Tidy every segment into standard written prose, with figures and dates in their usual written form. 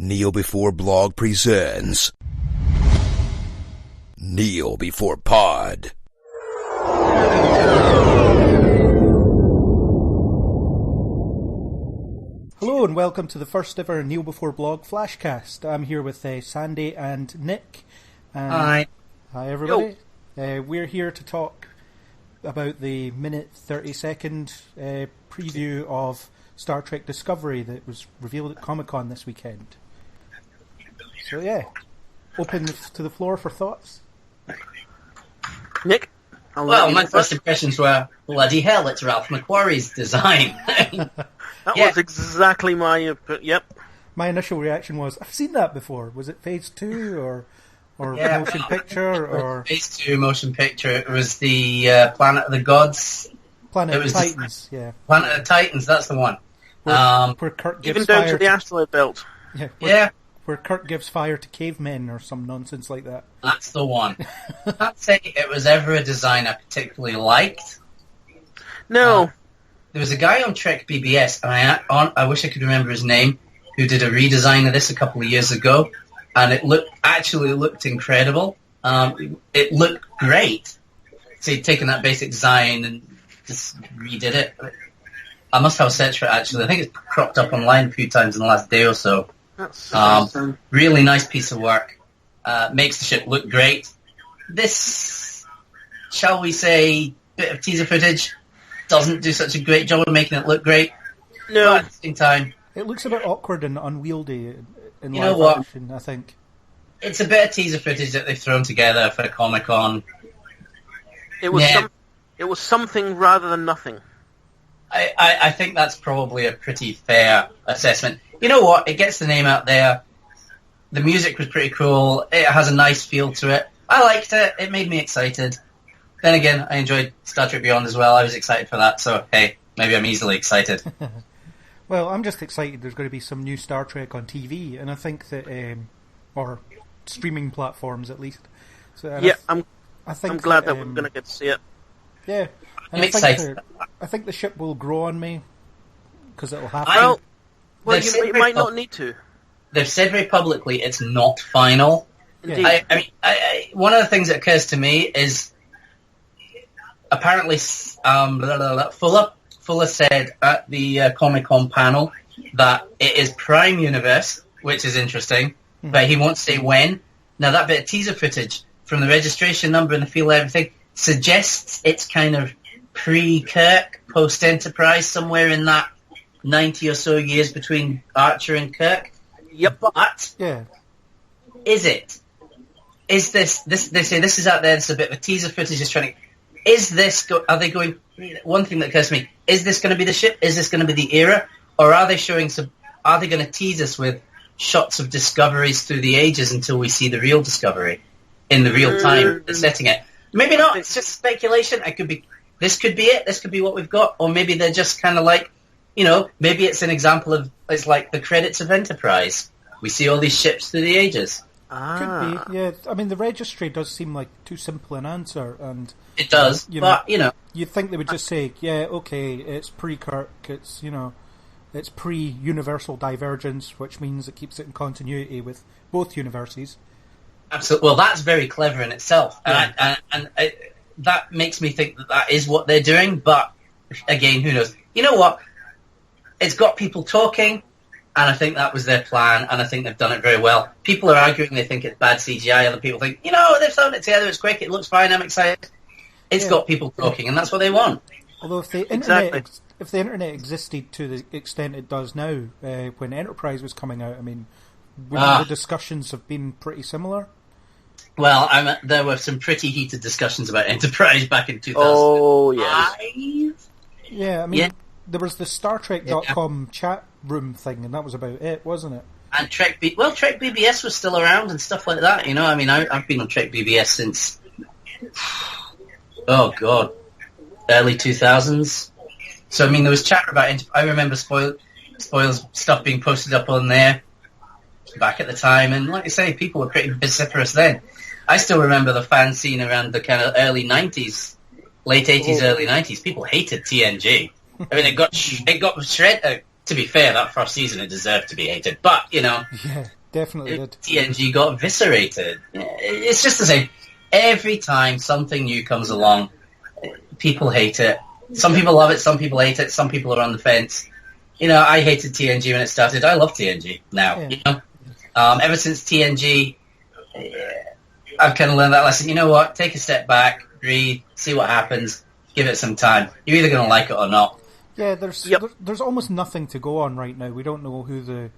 Kneel Before Blog presents Kneel Before Pod. Hello and welcome to the first ever Kneel Before Blog Flashcast. I'm here with Sandy and Nick. Hi. Hi everybody. We're here to talk about the minute 30-second preview of Star Trek Discovery that was revealed at Comic-Con this weekend. So yeah, open to the floor for thoughts. Nick? Well, my first impressions were, bloody hell, it's Ralph McQuarrie's design. That was exactly my... Yep. My initial reaction was, I've seen that before. Was it Phase 2 or motion picture? Or Phase 2 motion picture. It was the Planet of the Gods. Planet of Titans, yeah. Planet of Titans, that's the one. Where Kirk gives Even down fire to the asteroid belt. Where Kirk gives fire to cavemen or some nonsense like that. That's the one. I can't say it was ever a design I particularly liked. No. There was a guy on Trek BBS, and I wish I could remember his name, who did a redesign of this a couple of years ago, and it looked incredible. It looked great. So he'd taken that basic design and just redid it. I must have a search for it, actually. I think it's cropped up online a few times in the last day or so. That's really nice piece of work. Makes the ship look great. This, shall we say, bit of teaser footage doesn't do such a great job of making it look great. No. But at the same time, it looks a bit awkward and unwieldy in you know live what? action, I think. It's a bit of teaser footage that they've thrown together for Comic-Con. It was something rather than nothing. I think that's probably a pretty fair assessment. You know what? It gets the name out there. The music was pretty cool. It has a nice feel to it. I liked it. It made me excited. Then again, I enjoyed Star Trek Beyond as well. I was excited for that. So, hey, maybe I'm easily excited. Well, I'm just excited there's going to be some new Star Trek on TV. And I think that, or streaming platforms at least. So, I'm glad that we're going to get to see it. Yeah. I'm excited. I think the ship will grow on me, because it'll have to. Well, you might not need to. They've said very publicly it's not final. Indeed. I mean, one of the things that occurs to me is apparently Fuller said at the Comic-Con panel that it is Prime Universe, which is interesting, but he won't say when. Now, that bit of teaser footage from the registration number and the feel of everything suggests it's kind of pre-Kirk, post-Enterprise, somewhere in that 90 or so years between Archer and Kirk. Yep. But is it? Is this? They say this is out there. It's a bit of a teaser footage. Just trying to. Is this? Are they going? One thing that occurs to me: is this going to be the ship? Is this going to be the era? Or are they showing some? Are they going to tease us with shots of discoveries through the ages until we see the real Discovery in the real time they're setting it? Maybe not. It's just speculation. It could be. This could be it. This could be what we've got. Or maybe they're just kind of like, maybe it's an example of, it's like the credits of Enterprise. We see all these ships through the ages. Could be, yeah. I mean, the registry does seem like too simple an answer. And it does, you'd think they would just say, yeah, okay, it's pre-Kirk, it's, it's pre-universal divergence, which means it keeps it in continuity with both universes. Absolutely. Well, that's very clever in itself. Yeah. And that makes me think that is what they're doing, but again, who knows? You know what? It's got people talking, and I think that was their plan, and I think they've done it very well. People are arguing they think it's bad CGI, other people think, they've thrown it together, it's quick, it looks fine, I'm excited. It's got people talking, and that's what they want. Although if the internet existed to the extent it does now, when Enterprise was coming out, I mean, wouldn't the discussions have been pretty similar? Well, there were some pretty heated discussions about Enterprise back in 2000. Oh, yes. Yeah, I mean, there was the StarTrek.com chat room thing, and that was about it, wasn't it? And Trek BBS was still around and stuff like that, I mean, I've been on Trek BBS since, oh, God, early 2000s. So, I mean, there was chatter about I remember spoils stuff being posted up on there back at the time, and like I say, people were pretty vociferous then. I still remember the fan scene around the kind of early 90s, late 80s, early 90s. People hated TNG. I mean, it got to be fair, that first season, it deserved to be hated. But, Yeah, definitely did. TNG got eviscerated. It's just the same. Every time something new comes along, people hate it. Some people love it, some people hate it, some people are on the fence. I hated TNG when it started. I love TNG now, Ever since TNG, I've kind of learned that lesson. You know what? Take a step back, breathe, see what happens, give it some time. You're either going to like it or not. Yeah, there's almost nothing to go on right now. We don't know who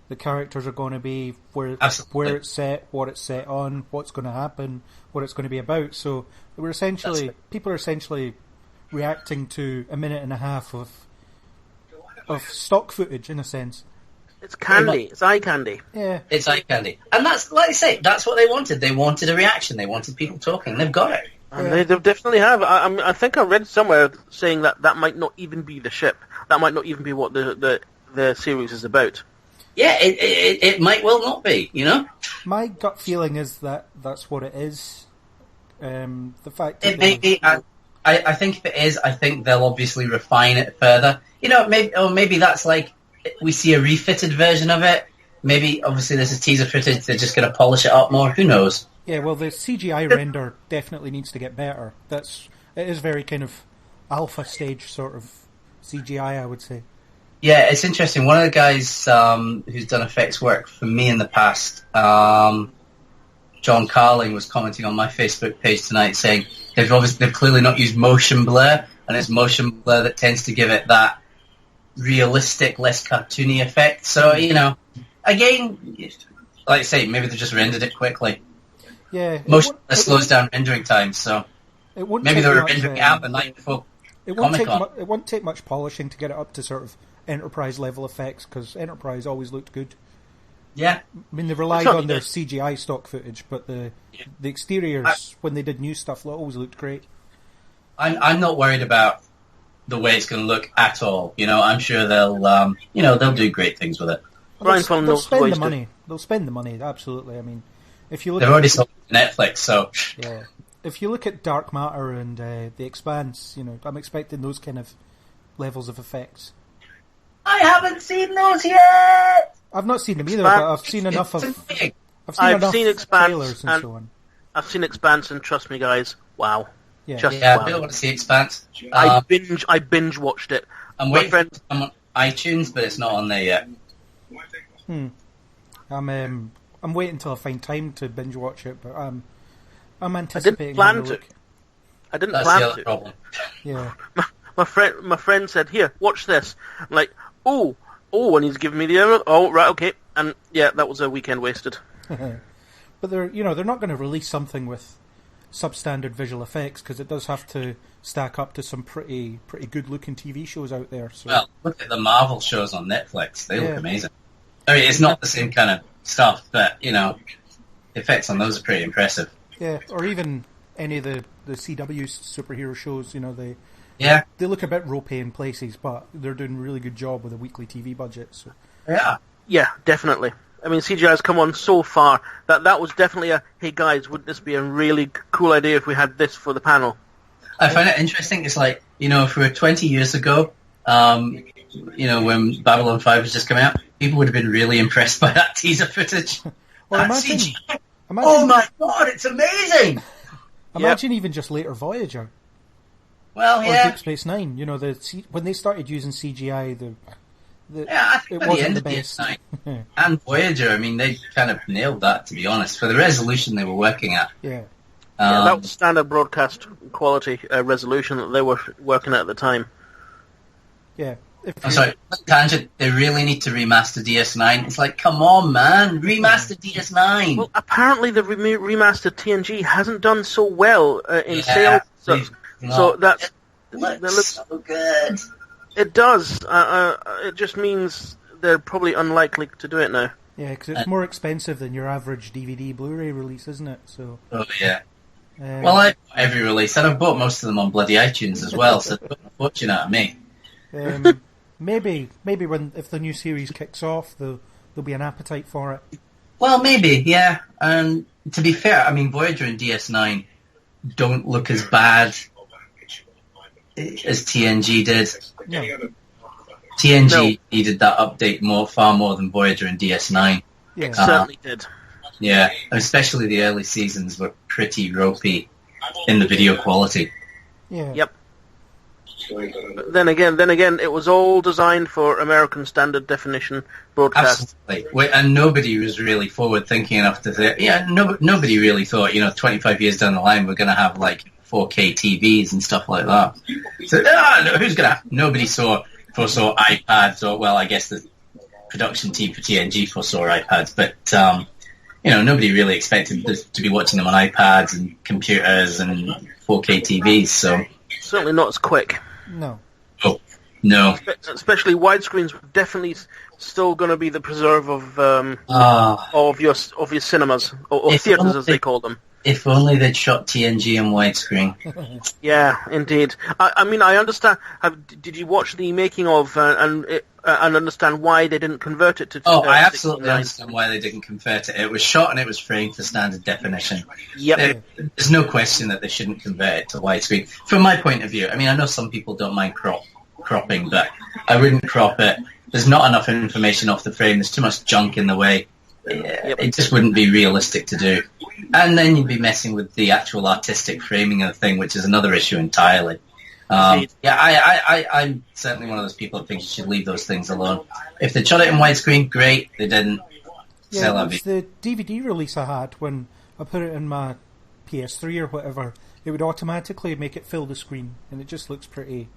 the characters are going to be, where it's set, what it's set on, what's going to happen, what it's going to be about. So people are essentially reacting to a minute and a half of stock footage, in a sense. It's candy. It's eye candy. Yeah, it's eye candy, and that's, like I say, that's what they wanted. They wanted a reaction. They wanted people talking. They've got it. And they definitely have. I think I read somewhere saying that might not even be the ship. That might not even be what the series is about. Yeah, it might well not be, My gut feeling is that that's what it is. The fact that it may be. I think if it is, I think they'll obviously refine it further. Maybe that's like we see a refitted version of it. Maybe, obviously, there's a teaser footage. They're just going to polish it up more. Who knows? Yeah, well, the CGI render definitely needs to get better. It is very kind of alpha stage sort of CGI, I would say. Yeah, it's interesting. One of the guys who's done effects work for me in the past, John Carling, was commenting on my Facebook page tonight saying they've clearly not used motion blur, and it's motion blur that tends to give it that realistic, less cartoony effect. So, again, like I say, maybe they just rendered it quickly. Yeah, motion blur slows down rendering times, so maybe they were rendering it out the night before Comic-Con. It won't take much polishing to get it up to sort of Enterprise level effects, because Enterprise always looked good. Yeah. I mean, they relied on their CGI stock footage, but the exteriors, when they did new stuff, always looked great. I'm not worried about the way it's going to look at all. I'm sure they'll do great things with it. Well, they'll spend the money. They'll spend the money, absolutely. I mean, if you look, they've already sold Netflix, so yeah. If you look at Dark Matter and The Expanse, I'm expecting those kind of levels of effects. I haven't seen those yet. I've not seen them either, but I've seen enough of. I've seen Expanse trailers and so on. I've seen Expanse, and trust me, guys, wow. Yeah, wow. I really want to see Expanse. I binge watched it. I'm waiting for it on iTunes, but it's not on there yet. I'm waiting until I find time to binge watch it, but I'm anticipating. I didn't plan the other to. Problem. Yeah. My friend said, "Here, watch this." I'm like, oh, and he's giving me the right, okay, and yeah, that was a weekend wasted. But they're not going to release something with substandard visual effects, because it does have to stack up to some pretty good looking TV shows out there. So. Well, look at the Marvel shows on Netflix; they look amazing. I mean, it's not the same kind of stuff, but the effects on those are pretty impressive. Yeah, or even any of the CW superhero shows. They look a bit ropey in places, but they're doing a really good job with a weekly TV budget. So. Yeah, definitely. I mean, CGI has come on so far that was definitely hey guys, wouldn't this be a really cool idea if we had this for the panel? I find it interesting. It's like, if we were 20 years ago, when Babylon 5 was just coming out, people would have been really impressed by that teaser footage. Well, imagine, oh my god, it's amazing! Imagine even just later Voyager. Well, or Deep Space Nine. When they started using CGI, I think it wasn't the best. And Voyager, I mean, they kind of nailed that, to be honest, for the resolution they were working at. Yeah. That was standard broadcast quality resolution that they were working at the time. Yeah. I'm sorry, tangent, they really need to remaster DS9. It's like, come on, man, remaster DS9. Well, apparently the remastered TNG hasn't done so well in sales. So that looks so good. It does. It just means they're probably unlikely to do it now. Yeah, because it's more expensive than your average DVD Blu-ray release, isn't it? So. Oh yeah. Well, I bought every release, and I've bought most of them on bloody iTunes as well. So put a fortune out of me. Maybe if the new series kicks off, there'll be an appetite for it. Well, maybe, yeah. And to be fair, I mean, Voyager and DS9 don't look as bad as TNG did. No. TNG needed that update far more than Voyager and DS9. Yeah. It certainly did. Yeah, especially the early seasons were pretty ropey in the video quality. Yeah. Yep. But then again, it was all designed for American standard definition broadcast. Absolutely. And nobody was really forward thinking enough to say, nobody really thought, 25 years down the line we're going to have like 4K TVs and stuff like that. So, nobody foresaw iPads, or, well, I guess the production team for TNG foresaw iPads, but, nobody really expected to be watching them on iPads and computers and 4K TVs, so... Certainly not as quick. No. Oh, no. Especially widescreens were definitely still going to be the preserve of your cinemas, or theatres as they call them. If only they'd shot TNG in widescreen. Yeah, indeed. I mean, I understand. Did you watch the making of and understand why they didn't convert it to? I absolutely understand why they didn't convert it. It was shot and it was framed for standard definition. Yep. There's no question that they shouldn't convert it to widescreen. From my point of view, I mean, I know some people don't mind cropping, but I wouldn't crop it. There's not enough information off the frame. There's too much junk in the way. It just wouldn't be realistic to do. And then you'd be messing with the actual artistic framing of the thing, which is another issue entirely. I'm certainly one of those people that think you should leave those things alone. If they shot it in widescreen, great. They didn't. Yeah, it's the DVD release I had when I put it in my PS3 or whatever. It would automatically make it fill the screen, and it just looks pretty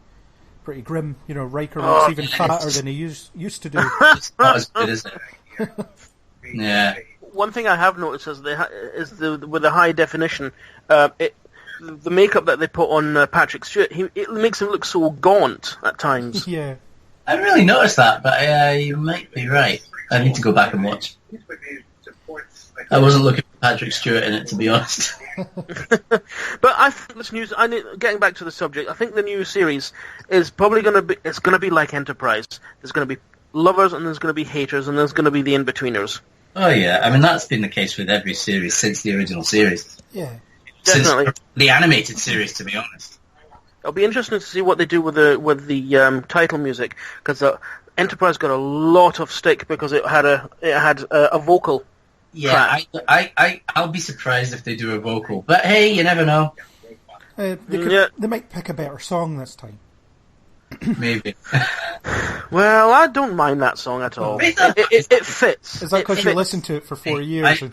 grim. Riker looks even fatter than he used to do. It's not as good, is it? Yeah. One thing I have noticed is with the high definition, the makeup that they put on Patrick Stewart, it makes him look so gaunt at times. Yeah. I haven't really noticed that, but you might be right. I need to go back and watch. I wasn't looking for Patrick Stewart in it, to be honest. But I think this news. Getting back to the subject, I think the new series is probably going to be. It's going to be like Enterprise. There's going to be lovers, and there's going to be haters, and there's going to be the in-betweeners. Oh yeah, I mean that's been the case with every series since the original series. Yeah, definitely. Since the animated series, to be honest. It'll be interesting to see what they do with the title music, because Enterprise got a lot of stick because it had a vocal. Yeah, I'll be surprised if they do a vocal, but hey, you never know. They might pick a better song this time. Maybe. Well, I don't mind that song at all. It fits. Is that because you listened to it for 4 years?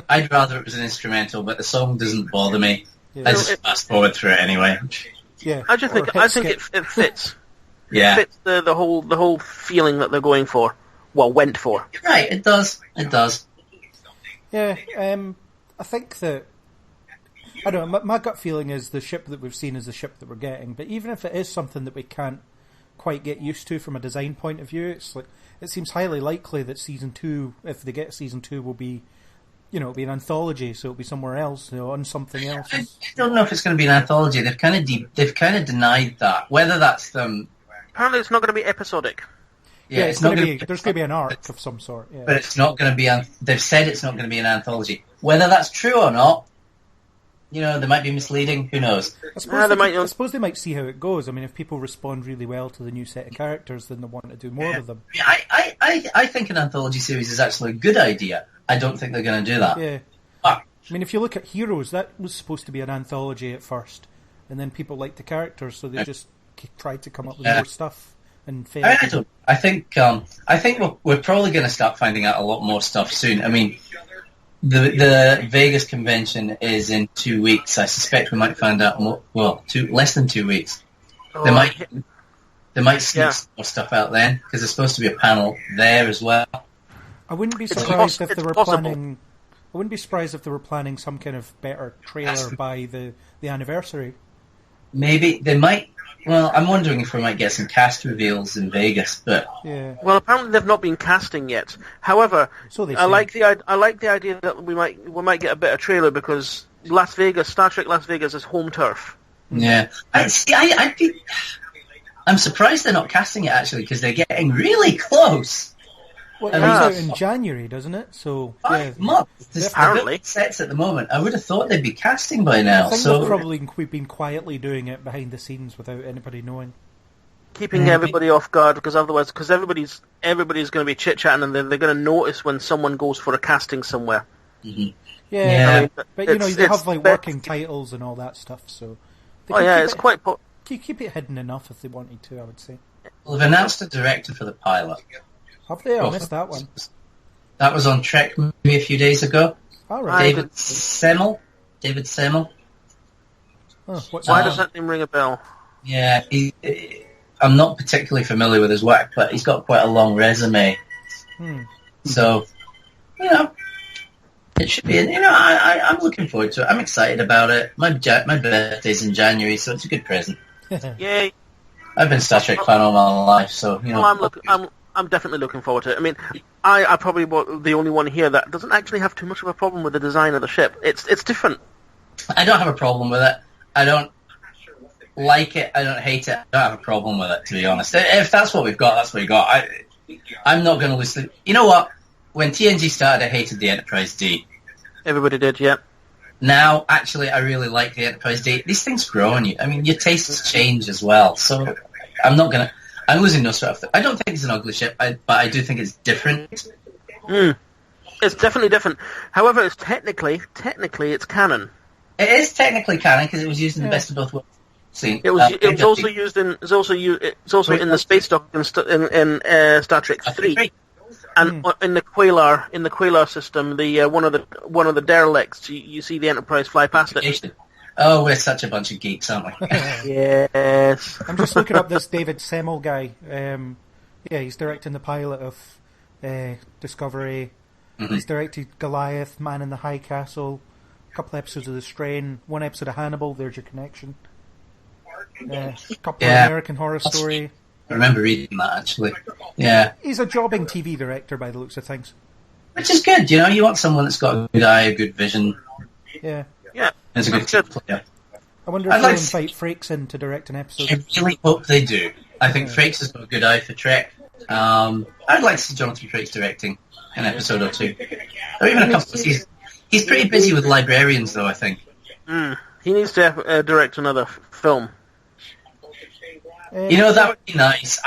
I'd rather it was an instrumental, but the song doesn't bother me. Yeah. I just fast forward through it anyway. Yeah. I think it fits. Yeah. It fits the whole feeling that they're going for. Well, went for. You're right, it does. It does. Yeah, I think that... I don't know, my gut feeling is the ship that we've seen is the ship that we're getting, but even if it is something that we can't quite get used to from a design point of view, it seems highly likely that Season 2, if they get Season 2, will be, it'll be an anthology, so it'll be somewhere else, on something else. I don't know if it's going to be an anthology. They've kind of denied that. Whether that's them... Apparently it's not going to be episodic. Yeah, it's going to be. There's going to be an arc of some sort. Yeah. But it's not going to be. They've said it's not going to be an anthology. Whether that's true or not, they might be misleading. Who knows? I suppose they might see how it goes. I mean, if people respond really well to the new set of characters, then they want to do more with them. I think an anthology series is actually a good idea. I don't think they're going to do that. Yeah. But, I mean, if you look at Heroes, that was supposed to be an anthology at first, and then people liked the characters, so they just tried to come up with more stuff. And I think we're probably going to start finding out a lot more stuff soon. I mean, the Vegas convention is in 2 weeks. I suspect we might find out more. Well, less than 2 weeks. They might sneak more stuff out then because there's supposed to be a panel there as well. I wouldn't be surprised if they were planning. I wouldn't be surprised if they were planning some kind of better trailer by the anniversary. Maybe they might. Well, I'm wondering if we might get some cast reveals in Vegas, but yeah. Well, apparently they've not been casting yet. However, I like the idea that we might get a better trailer because Star Trek Las Vegas is home turf. Yeah, I'm surprised they're not casting it actually because they're getting really close. Well, it comes out in January, doesn't it? So 5 months. Apparently, sets at the moment. I would have thought they'd be casting by now. I think they've probably been quietly doing it behind the scenes without anybody knowing. keeping everybody off guard, because otherwise, everybody's going to be chit-chatting, and they're going to notice when someone goes for a casting somewhere. Mm-hmm. Yeah, I mean, but they have like working titles and all that stuff, so... it's quite... Keep it hidden enough if they wanted to, I would say. Well, they've announced a director for the pilot. Have they? I missed that one. That was on Trek Movie a few days ago. All right. David Semmel. Oh, Why does that name ring a bell? Yeah, I'm not particularly familiar with his work, but he's got quite a long resume. So, it should be. I'm looking forward to it. I'm excited about it. My birthday's in January, so it's a good present. Yay! I've been a Star Trek fan all my life, so I'm definitely looking forward to it. I mean, I probably the only one here that doesn't actually have too much of a problem with the design of the ship. It's different. I don't have a problem with it. I don't like it. I don't hate it. I don't have a problem with it, to be honest. If that's what we've got, that's what we got. I'm not going to lose sleep. You know what? When TNG started, I hated the Enterprise D. Everybody did, yeah. Now, actually, I really like the Enterprise D. These things grow on you. I mean, your tastes change as well. So I'm losing no sweat of it. I don't think it's an ugly ship, but I do think it's different. It's definitely different. However, it's technically it's canon. It is technically canon because it was used in the Best of Both Worlds scene. It was also used in in the space dock in Star Trek 3. And in the Qualar system, the one of the derelicts, you see the Enterprise fly past it. Oh, we're such a bunch of geeks, aren't we? Yes. I'm just looking up this David Semmel guy. He's directing the pilot of Discovery. Mm-hmm. He's directed Goliath, Man in the High Castle, a couple episodes of The Strain, one episode of Hannibal. There's your connection. A couple of American Horror Story. I remember reading that, actually. Yeah. He's a jobbing TV director by the looks of things. Which is good, you want someone that's got a good eye, a good vision. Yeah. Yeah. There's a good team player. I wonder if they'll invite Frakes in to direct an episode. I really hope they do. I think Frakes has got a good eye for Trek. I'd like to see Jonathan Frakes directing an episode or two. Or even a couple of seasons. He's pretty busy with Librarians, though, I think. He needs to direct another film. That would be nice.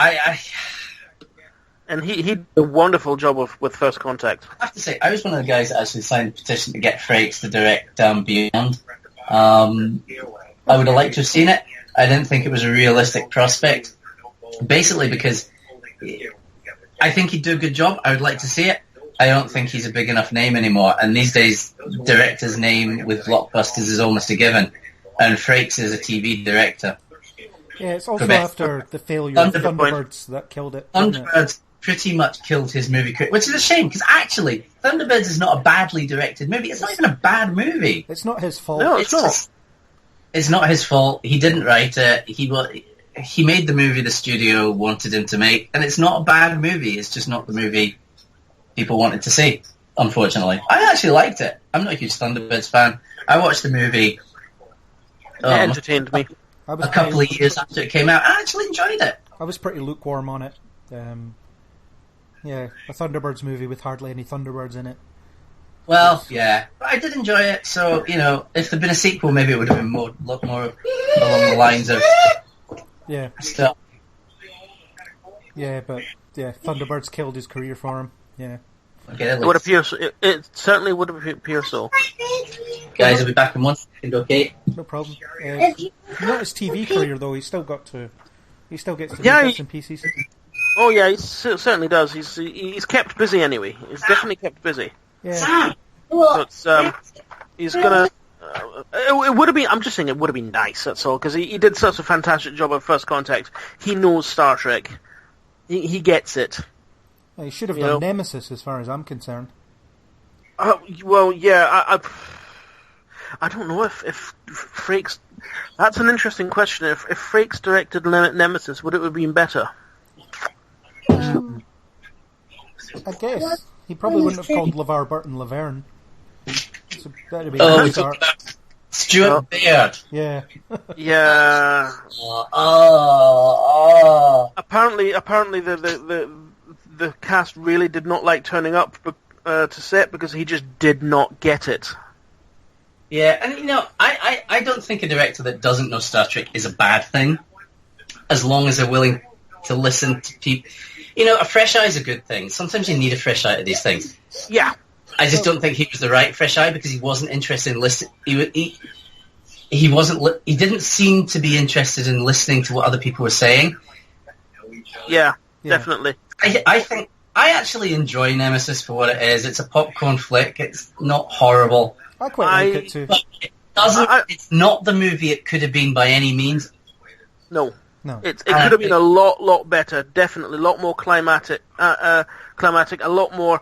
And he did a wonderful job with First Contact. I have to say, I was one of the guys that actually signed a petition to get Frakes to direct Beyond. I would have liked to have seen it. I didn't think it was a realistic prospect. Basically because I think he'd do a good job. I would like to see it. I don't think he's a big enough name anymore. And these days, director's name with blockbusters is almost a given. And Frakes is a TV director. Yeah, it's also after the failure of Thunderbirds that killed it. Thunderbirds pretty much killed his movie career, which is a shame, because actually, Thunderbirds is not a badly directed movie. It's not even a bad movie. It's not his fault. No, it's not. It's not his fault. He didn't write it. He made the movie the studio wanted him to make, and it's not a bad movie. It's just not the movie people wanted to see, unfortunately. I actually liked it. I'm not a huge Thunderbirds fan. I watched the movie. It entertained me. A couple of years after it came out. I actually enjoyed it. I was pretty lukewarm on it. A Thunderbirds movie with hardly any Thunderbirds in it. Well, yeah. But I did enjoy it, so, if there'd been a sequel, maybe it would have been a lot more along the lines of stuff. Yeah, but, Thunderbirds killed his career for him. Yeah. Okay, it would appear so. It certainly would appear so. Guys, I'll be back in 1 second, okay? No problem. Not his TV career, though. He still gets to do bits and pieces. Oh yeah, he certainly does. He's kept busy anyway. He's definitely kept busy. Yeah. So it's, he's gonna. It would have been. I'm just saying it would have been nice. That's all, because he did such a fantastic job at First Contact. He knows Star Trek. He gets it. He should have done Nemesis, as far as I'm concerned. Well, yeah. I don't know if Frakes... That's an interesting question. If Frakes directed Nemesis, would it have been better? I guess. He probably wouldn't have called LeVar Burton Laverne. That'd be a start. Stuart Baird. Yeah. Yeah. Apparently the cast really did not like turning up to set because he just did not get it. Yeah, and I don't think a director that doesn't know Star Trek is a bad thing, as long as they're willing to listen to people. You know, a fresh eye is a good thing. Sometimes you need a fresh eye to these things. Yeah. I just don't think he was the right fresh eye because he wasn't interested in listening. He wasn't. He didn't seem to be interested in listening to what other people were saying. Yeah, definitely. I think I actually enjoy Nemesis for what it is. It's a popcorn flick. It's not horrible. I quite like it too. But it doesn't. It's not the movie it could have been by any means. No. It could have been a lot better. Definitely, a lot more climatic, a lot more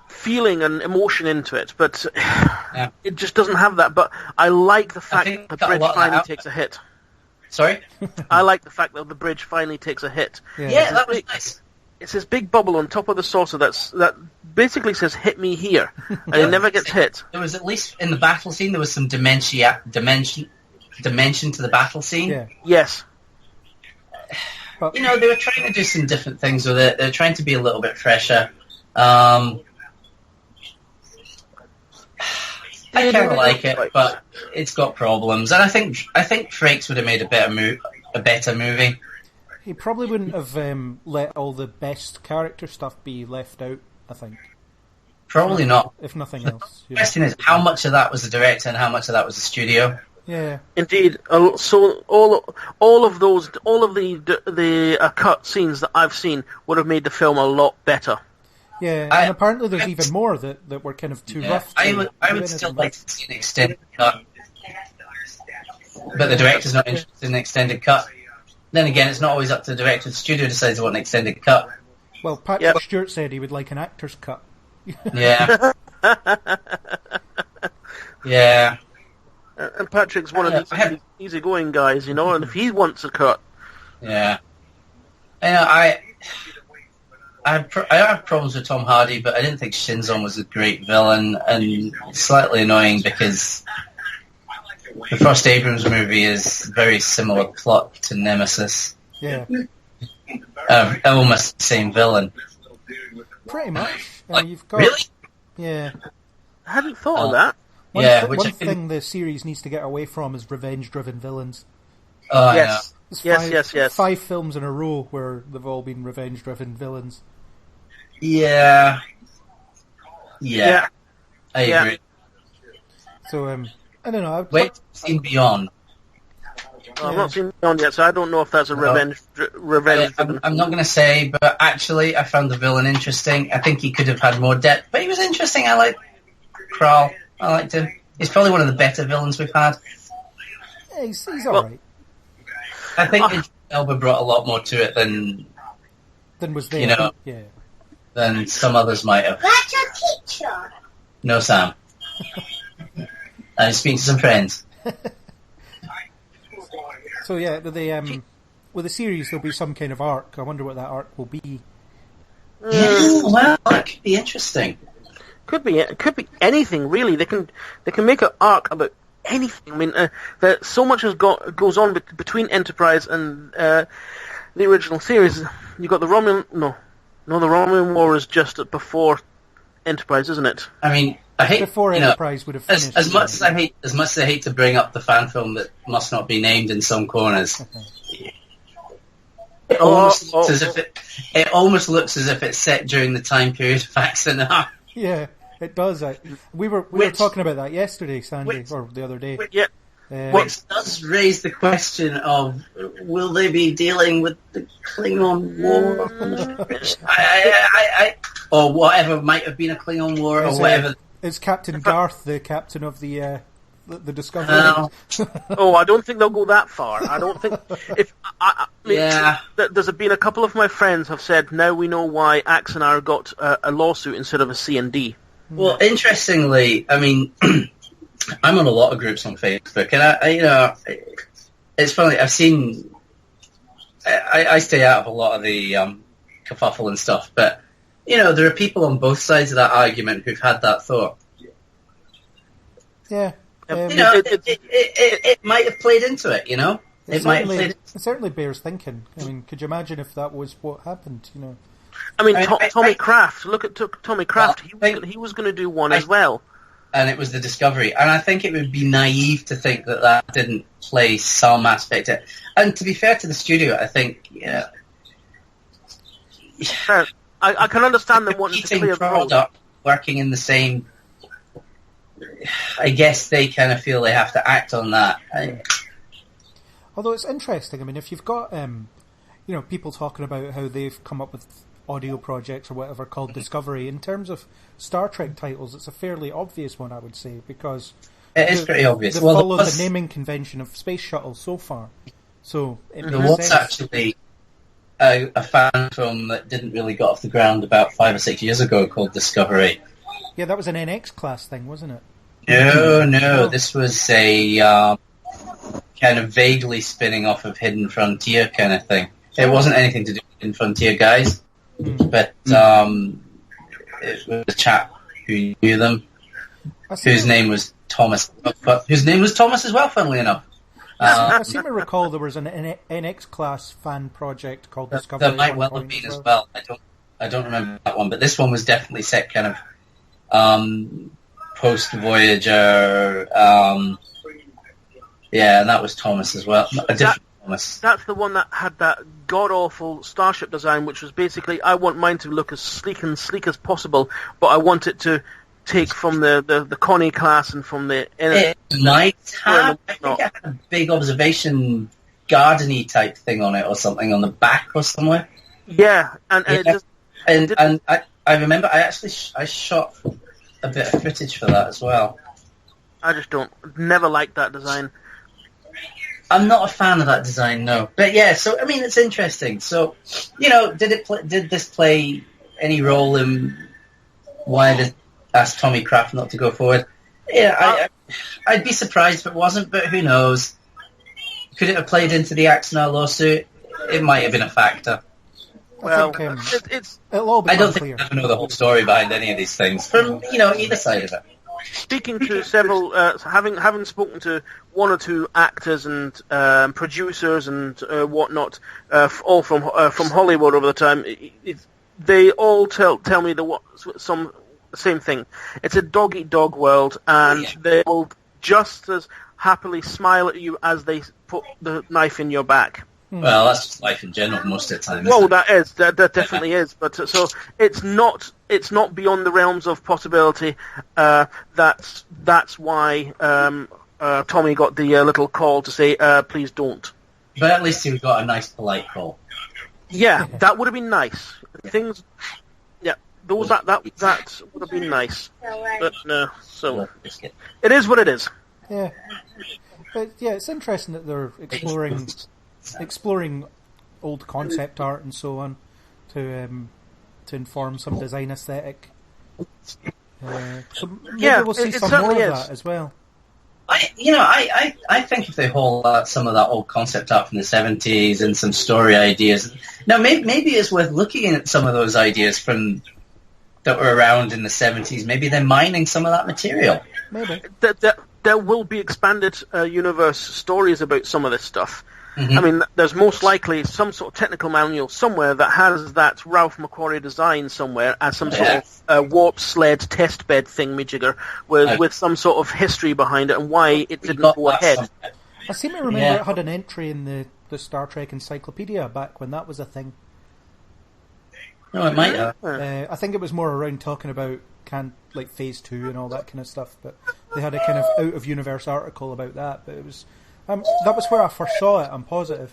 feeling and emotion into it. But it just doesn't have that. But I like the fact that the bridge finally takes a hit. Sorry? I like the fact that the bridge finally takes a hit. Yeah, that was nice. It's this big bubble on top of the saucer that basically says "hit me here," and it never gets hit. There was, at least in the battle scene, there was some dimension to the battle scene. Yeah. Yes. But, you know, they were trying to do some different things with it. They were trying to be a little bit fresher. I kind of like it, but it's got problems. And I think Frakes would have made a better movie. He probably wouldn't have let all the best character stuff be left out, I think. Probably not. If nothing else. The question is, how much of that was the director and how much of that was the studio? Yeah. Indeed. So all of the cut scenes that I've seen would have made the film a lot better. Yeah, and apparently there's even more that were kind of too rough. I would still like to see an extended cut. But the director's not interested in an extended cut. Then again, it's not always up to the director. The studio decides they want an extended cut. Well, Patrick Stewart said he would like an actor's cut. Yeah. Yeah. And Patrick's one of these easygoing guys, you know, and if he wants a cut... Yeah. You know, I have problems with Tom Hardy, but I didn't think Shinzon was a great villain, and slightly annoying because the first Abrams movie is very similar plot to Nemesis. Yeah. Almost the same villain. Pretty much. You've got, really? Yeah. I hadn't thought of that. One thing the series needs to get away from is revenge-driven villains. Oh, yes. Yes. 5 films in a row where they've all been revenge-driven villains. Yeah. I agree. So, I don't know. Wait, seen Beyond. I've not seen Beyond yet, so I don't know if that's a revenge. I'm not going to say, but actually, I found the villain interesting. I think he could have had more depth, but he was interesting. I like Kral. I liked him. He's probably one of the better villains we've had. Yeah, he's all right. I think Elba brought a lot more to it than was there. You know, than some others might have. That's your teacher. No, Sam. I'm speaking to some friends. So yeah, with the series there'll be some kind of arc. I wonder what that arc will be. Yeah, well, that could be interesting. Could be anything really. They can make an arc about anything. I mean, that so much goes on between Enterprise and the original series. You got the Romulan. No, the Romulan War is just before Enterprise, isn't it? I mean, I hate before Enterprise would have finished. As much as I hate to bring up the fan film that must not be named in some corners. It almost looks as if it's set during the time period of Axanar. Yeah, it does. We were talking about that yesterday, Sandy, or the other day. Which does raise the question of, will they be dealing with the Klingon War? Or whatever might have been a Klingon War, or whatever. Is Captain Garth the captain of the Discovery? I don't think they'll go that far. I don't think... There's been a couple of my friends have said, now we know why Axanar got a lawsuit instead of a C&D. Well, interestingly, I mean... I'm on a lot of groups on Facebook, and it's funny. I've seen. I stay out of a lot of the kerfuffle and stuff, but there are people on both sides of that argument who've had that thought. Yeah, it might have played into it. It certainly bears thinking. I mean, could you imagine if that was what happened? I mean, Tommy Kraft. Look at Tommy Kraft. He was going to do one as well. and it was the Discovery. And I think it would be naive to think that that didn't play some aspect. And to be fair to the studio, I think, I can understand them wanting to clear the road. Product working in the same. I guess they kind of feel they have to act on that. Although it's interesting. I mean, if you've got people talking about how they've come up with audio projects or whatever called Discovery, in terms of Star Trek titles, it's a fairly obvious one, I would say, because it is pretty obvious. They've followed the naming convention of Space Shuttle so far. So there was actually a fan film that didn't really get off the ground about 5 or 6 years ago called Discovery. Yeah, that was an NX class thing, wasn't it? No, this was a kind of vaguely spinning off of Hidden Frontier kind of thing. It wasn't anything to do with Hidden Frontier guys, but it was a chap who knew them, whose name was Thomas. Whose name was Thomas as well, funnily enough. I seem to recall there was an NX class fan project called Discovery. There might well have been as well. I don't remember that one, but this one was definitely set kind of post Voyager. Yeah, and that was Thomas as well. A different Thomas. That's the one that had that god awful starship design, which was basically, I want mine to look as sleek as possible, but I want it to take from the Connie class and from the... It might have. I think it had a big observation garden-y type thing on it or something on the back or somewhere. Yeah, and it just... And I remember I shot a bit of footage for that as well. I just never liked that design. I'm not a fan of that design, no. But yeah, so I mean, it's interesting. So, did this play any role in why they asked Tommy Kraft not to go forward? Yeah, I'd be surprised if it wasn't, but who knows? Could it have played into the Axonar lawsuit? It might have been a factor. Well, it'll all I don't clear. think I know the whole story behind any of these things from either side of it. Speaking to several, having spoken to one or two actors and producers and whatnot, all from Hollywood over the time, they all tell me some same thing. It's a dog-eat-dog world, and they will just as happily smile at you as they put the knife in your back. Well, that's just life in general most of the time. Well, that definitely is. But so it's not beyond the realms of possibility. That's why Tommy got the little call to say, please don't. But at least he got a nice, polite call. Yeah, that would have been nice. Things, yeah, that would have been nice. But no, so it is what it is. Yeah, but yeah, it's interesting that they're exploring old concept art and so on to inform some design aesthetic. So maybe we'll see some more of that as well. I think if they hold some of that old concept art from the 70s and some story ideas, now maybe it's worth looking at some of those ideas that were around in the 70s. Maybe they're mining some of that material. Maybe. There will be expanded universe stories about some of this stuff. Mm-hmm. I mean, there's most likely some sort of technical manual somewhere that has that Ralph McQuarrie design somewhere as some sort of warp sled test bed thingamajigger with some sort of history behind it and why it didn't go ahead. I seem to remember it had an entry in the Star Trek Encyclopedia back when that was a thing. No, it might have. I think it was more around talking about Phase 2 and all that kind of stuff, but they had a kind of out-of-universe article about that, but it was... that was where I first saw it, I'm positive.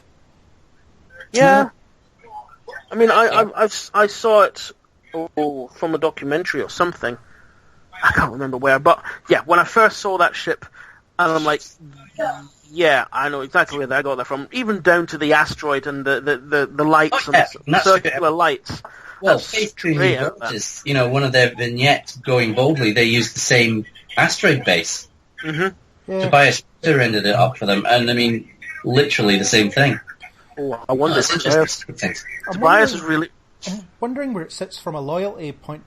Yeah. I mean, I saw it from a documentary or something. I can't remember where, but yeah, when I first saw that ship, and I'm like, yeah, I know exactly where I got that from, even down to the asteroid and the lights and the circular lights. Well, Faith Tree is, one of their vignettes, Going Boldly, they used the same asteroid base. Mm-hmm. Yeah. Tobias ended it up for them, and I mean, literally the same thing. Oh, I wonder. Tobias is really. I'm wondering where it sits from a loyalty point,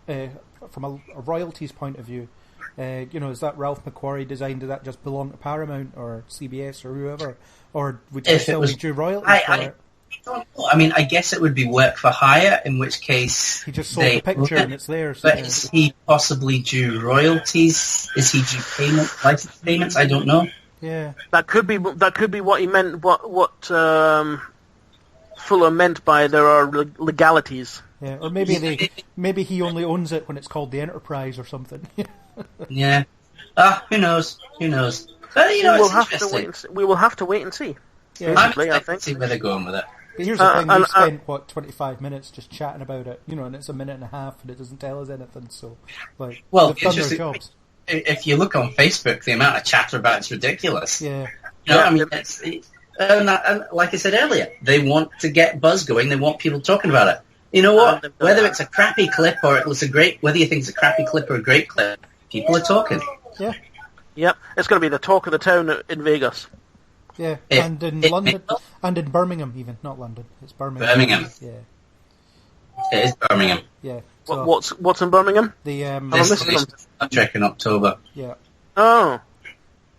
from a royalties point of view. Is that Ralph McQuarrie design? Did that just belong to Paramount or CBS or whoever, or would you still be due royalties for it? I mean, I guess it would be work for hire, in which case He just sold the picture and it's there. So But is he possibly due royalties? Is he due license payments? I don't know. yeah. That could be what he meant. What Fuller meant by there are legalities. Yeah, or maybe he only owns it when it's called the Enterprise or something. Yeah. Who knows? Who knows? But, you know, we will it's have to interesting. wait. We will have to wait and see. Yeah. Basically, I I'm think. see where they're going with it. But here's the thing: we spent 25 minutes just chatting about it, and it's a minute and a half, and it doesn't tell us anything. So, like, Well, they've done their it's just- jobs. If you look on Facebook, the amount of chatter about it's ridiculous. Yeah, You know, I mean, and like I said earlier, they want to get buzz going. They want people talking about it. You know what? Whether it's a crappy clip or it was whether you think it's a crappy clip or a great clip, people are talking. yeah, Yep, it's going to be the talk of the town in Vegas. yeah, It- and in it- London, and in Birmingham, even not London, it's Birmingham. Birmingham. Yeah, It is Birmingham. yeah. So What's in Birmingham? the This missing is Star Trek in October. yeah, Oh,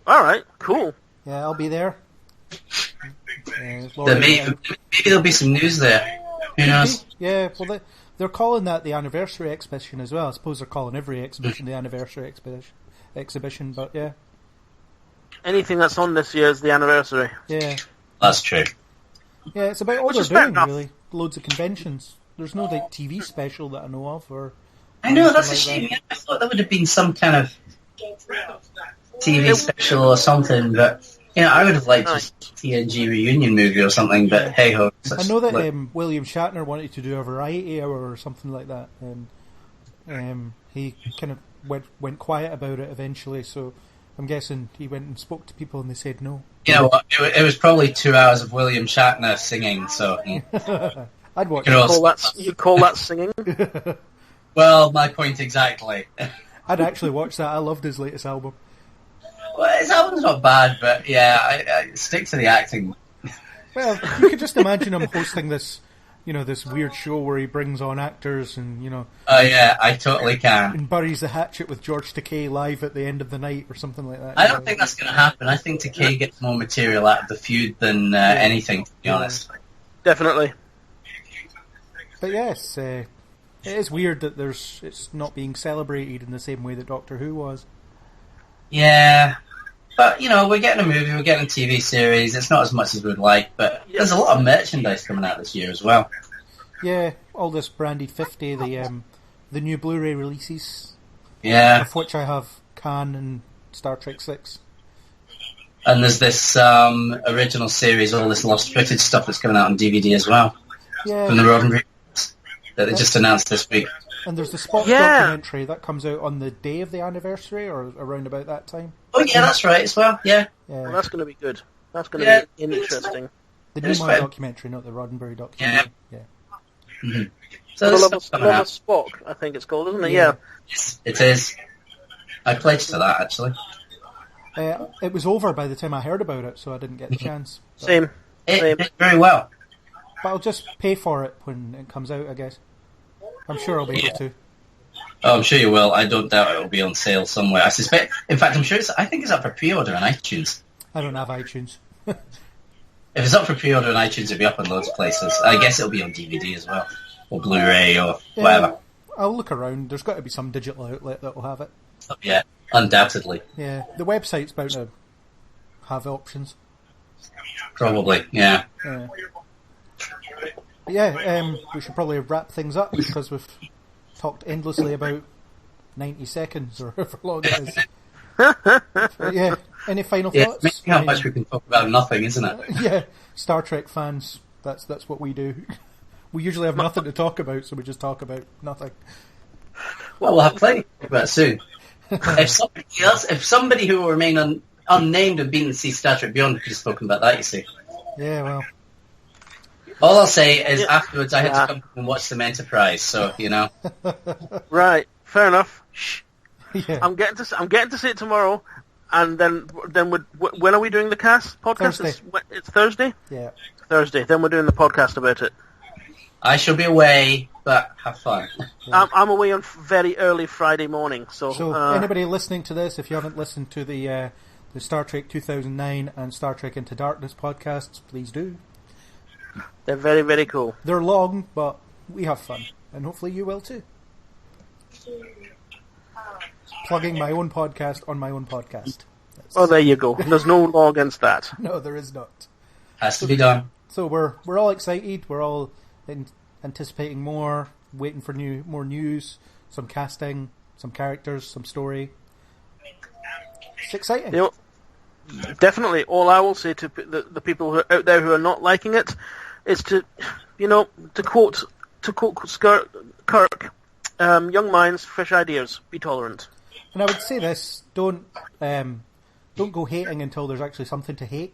all right, cool. yeah, I'll be there. There Laurie, maybe there'll be some news there. Who knows? yeah, well, they're calling that the anniversary exhibition as well. I suppose they're calling every exhibition the anniversary exhibition, but yeah, Anything that's on this year is the anniversary. yeah, That's true. yeah. It's about all Which they're is fair doing, enough. really. Loads of conventions. There's no like TV special that I know of, or I know, anything that's a like shame. that. Yeah, I thought there would have been some kind of TV special or something, but I would have liked a TNG reunion movie or something, but hey ho. I know that William Shatner wanted to do a variety hour or something like that, and he kind of went quiet about it eventually. So I'm guessing he went and spoke to people and they said no. You know what? It was probably 2 hours of William Shatner singing, so. I'd watch You it. know, You call that singing? Well, my point exactly. I'd actually watch that. I loved his latest album. Well, his album's not bad, but yeah, I stick to the acting. Well, you could just imagine him hosting this, this weird show where he brings on actors and, Oh yeah, I totally can. and buries the hatchet with George Takei live at the end of the night or something like that. I don't think that's going to happen. I think Takei gets more material out of the feud than anything, to be honest. Definitely. But yes, it is weird that it's not being celebrated in the same way that Doctor Who was. Yeah, but we're getting a movie, we're getting a TV series. It's not as much as we'd like, but there's a lot of merchandise coming out this year as well. Yeah, all this branded 50, the new Blu-ray releases, Yeah, of which I have Khan and Star Trek 6. and there's this original series, all this lost footage stuff that's coming out on DVD as well from the Yeah, Roddenberry that they just announced this week. and there's the Spock Yeah. documentary that comes out on the day of the anniversary or around about that time. Oh yeah, that's right as well. Yeah, Well, Yeah, that's going to be good. That's going to be interesting. the it's Nimoy fine. documentary, not the Roddenberry documentary. Yeah. mm-hmm. So Another there's stuff coming out. Spock, I think it's called, isn't it? Yeah. Yeah. Yes, it is. I pledged to that actually. It was over by the time I heard about it, so I didn't get the chance. But, Same. It did very well. but I'll just pay for it when it comes out, I guess. I'm sure I'll be able to. Oh, I'm sure you will. I don't doubt it will be on sale somewhere. I suspect. In fact, I think it's up for pre-order on iTunes. I don't have iTunes. If it's up for pre-order on iTunes, it'll be up in loads of places. I guess it'll be on DVD as well, or Blu-ray, or whatever. I'll look around. There's got to be some digital outlet that will have it. Oh, yeah, undoubtedly, Yeah, the website's bound to have options. probably. Yeah. Yeah. But yeah, we should probably wrap things up because we've talked endlessly about 90 seconds or however long it is. But yeah, any final Yeah, thoughts? amazing how much we can talk about nothing, isn't it? Yeah, Star Trek fans, that's what we do. We usually have nothing to talk about, so we just talk about nothing. Well, we'll have plenty to talk about soon. If somebody who will remain unnamed and been to see Star Trek Beyond could have spoken about that, you see. Yeah, well, All I'll say is afterwards I had to come and watch some Enterprise, so, Right. Fair enough. Shh. yeah. I'm getting to see it tomorrow, and then when are we doing the podcast? Thursday. It's Thursday. Yeah. Thursday. Then we're doing the podcast about it. I shall be away, but have fun. I'm away on very early Friday morning, so Anybody listening to this, if you haven't listened to the Star Trek 2009 and Star Trek Into Darkness podcasts, please do. They're very, very cool. They're long, but we have fun, and hopefully you will too. Plugging my own podcast on my own podcast. Oh, there you go. There's no law against that. No, there is not. Has to be done. So we're all excited. We're all anticipating more, waiting for more news, some casting, some characters, some story. It's exciting. You know, definitely. All I will say to the people who are out there who are not liking it is to quote Kirk, young minds, fresh ideas. Be tolerant. And I would say this: don't go hating until there's actually something to hate.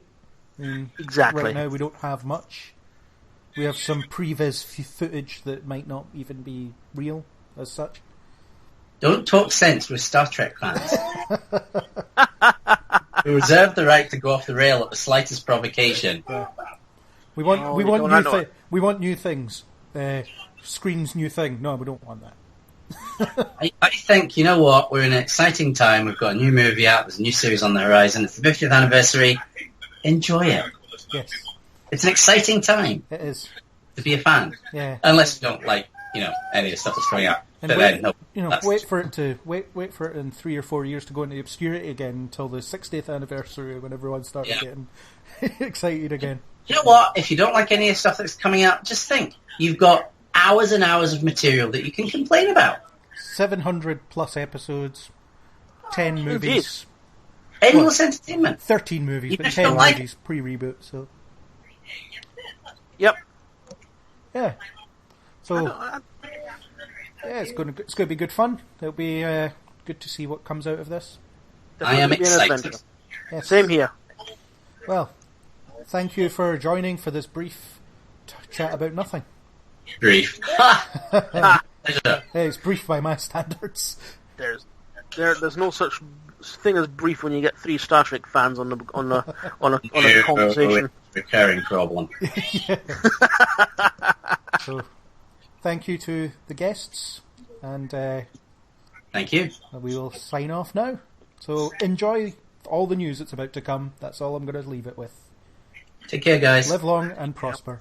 Exactly. Right now we don't have much. We have some previs footage that might not even be real as such. Don't talk sense with Star Trek fans. We reserve the right to go off the rail at the slightest provocation. Yeah. We want new things. Screens new thing. No, we don't want that. I think, you know what, we're in an exciting time. We've got a new movie out, there's a new series on the horizon, it's the 50th anniversary. Enjoy it. Yes. It's an exciting time. It is. To be a fan. Yeah. Unless you don't like, any of the stuff that's coming out. And but wait, then, no. wait for it in 3 or 4 years to go into obscurity again until the 60th anniversary when everyone starts getting excited again. You know what? If you don't like any of the stuff that's coming out, just think. You've got hours and hours of material that you can complain about. 700 plus episodes, 10 movies. Endless entertainment. 13 movies, but Even 10 like movies pre-reboot, so... Yep. Yeah. So... Yeah, it's going to be good fun. It'll be good to see what comes out of this. I am excited. Yes. Same here. Well, thank you for joining for this brief chat about nothing. Brief. Hey, it's brief by my standards. There's no such thing as brief when you get 3 Star Trek fans on a conversation. Recurring problem. So, thank you to the guests, and thank you. We will sign off now. So enjoy all the news that's about to come. That's all I'm going to leave it with. Take care, guys. Live long and prosper.